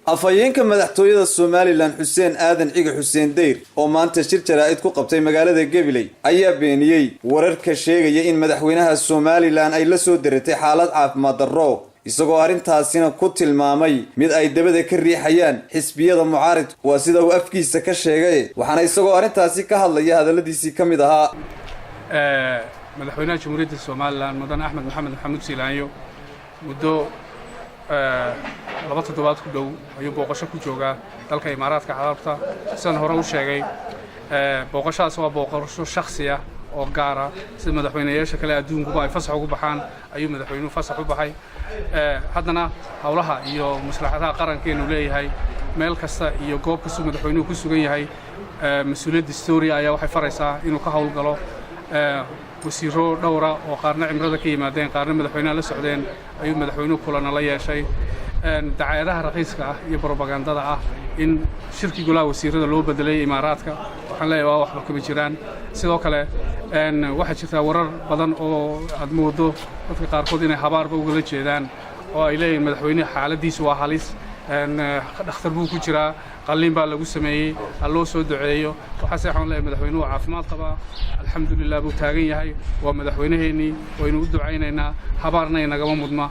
afhayeenka madaxtooyada Somaliland Xuseen Aadan Ciga Xuseen Deyr oo maanta shir jaraa'id ku qabtay magaalada Gabiley ayaa beeniyay wararka sheegaya in madaxweynaha Somaliland ay la soo diratay xaalad caafimaad darro isagoo arintaasina ku tilmaamay mid ay dabada ka riixayaan xisbiyada mucaarid waa sida uu afkiisa ka sheegay waxaana isagoo arintaasi ka hadlaya hadaladiisii kamid ahaa madaxweynaha Jamhuuriyadda Somaliland Mudane Axmed Maxamed Maxamuud Siilaanyo muddo laba toddobaad ku dhow ayuu booqasho ku joogaa dalka Imaaraadka Carabta san hore u sheegay booqashadaas waa booqasho shakhsi ah oo gaar ah sida madaxweynayaasha kale adduunka ay fasax ugu baxaan ayuu madaxweynuhu fasax u baxay haddana hawlaha iyo maslaxadaha qarankeenu leeyahay meel kasta iyo goob kasta madaxweynuhu ku sugan yahay mas'uuliyadda story ayaa waxay faraysaa inuu ka hawlgalo wasiiro dhowra oo qaarna cimrada ka yimaadeen qaarna madaxweynaha la socdeen ayuu madaxweynuhu kulana la yeeshay dacaayadaha raqiiska ah iyo propagandada ah in shirki golaha wasiirada loo bedelay Imaaraadka waxaan leeyahay waa waxba kama jiraan sidoo kale waxa jirta warar badan oo aad moodo dadka qaarkood inay habaarba uga la jeedaan oo ay leeyihiin madaxweynaha xaaladiisu waa halis dhakhtar buu ku jiraa qalliin baa lagu sameeyay loo soo duceeyo waxa saxan leeyahay madaxweynuhu caafimaad qaba alxamdulillah buu taagan yahay waa madaxweynaheeni waynu u ducaynaynaa habaarna inaga mudma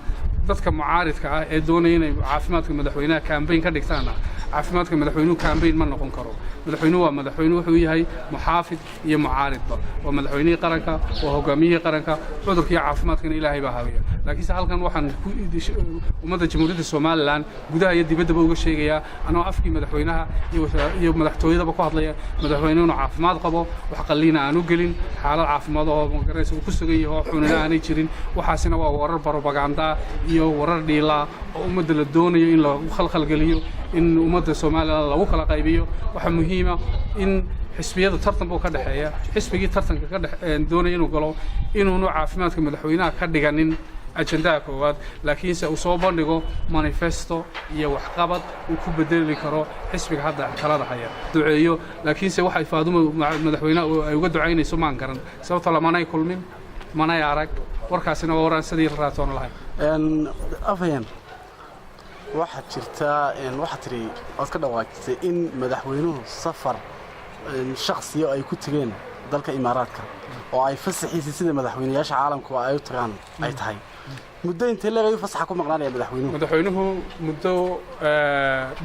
dadka mucaaridka ah ee doonaya inay caafimaadka madaxweynaha campaign ka dhigtaan caafimaadka madaxweynuhu campaign ma noqon karo madaxweynuhu waa madaxweynuhu wuxuu yahay muxaafid iyo mucaaridba waa madaxweynihii qaranka waa hogaamiyihii qaranka cudurkii caafimaadkana ilaahay baa hawiya laakiin halkan waxaan ummadda Jamhuuriyadda Somaliland gudaha iyo dibaddaba uga sheegayaa anoo afkii madaxweynaha iyo madaxtooyadaba ku hadlaya madaxweynuhu caafimaad qabo wax qalliina aanu gelin xaalad caafimaad oo magaraysa uu ku sugan yahay oo xunina aanay jirin waxaasina waa warar propaganda iyo warar dhiila oo ummadda la doonayo in la khalkhal geliyo in ummadda Somaliland lagu kala qaybiyo waxa muhiim ah in xisbiyada tartanka ka dhaxeeya xisbigii tartanka ka doonaya inuu galo inuu caafimaadka madaxweynaha ka dhiganin ajendaha koowaad laakiin se uu soo bandhigo manifesto iyo waxqabad uu ku bedeli karo xisbiga hadda talada haya duceeyo laakiin se waxa Faadumo madaxweynaha ay uga ducaynayso maan garan sababtoo lamanay kulmin manay arag warkaasina waa waran sidii raatoon lahayn afayeen waxa jirta waxa tiri aad ka dhawaaqtay in madaxweynuhu safar shakhsi ay ku tageen dalka Imaaraadka oo ay fasaxiisay sida madaxweynayaasha caalamku ay u tagaan ay tahay muddo intee leeyahay fasaxa ku maqnaanaya madaxweynuhu muddo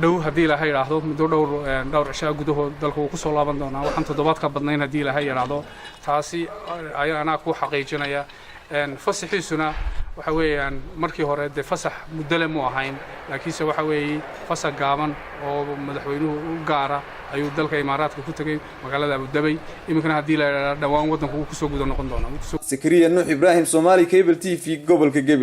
dhow hadii la yiraahdo muddo dhowr cisho gudahood dalku ku soo laaban doona waxaan toddobaad ka badnayn hadii la yiraahdo taasi ayana ku xaqiijinaya fasaxiisuna waxa weeyaan markii hore de fasax muddo mu ahayn laakiin waxa weeyay fasax gaaban oo madaxweynuhu u gaara ayuu dalka Imaaraadka ku tagay magaalada Abu Dhabi iminkana hadii la dhawaan wadanku ku soo gudo noqon doona Zakariya Nuux Ibrahim Somali Cable TV gobolka Gabiley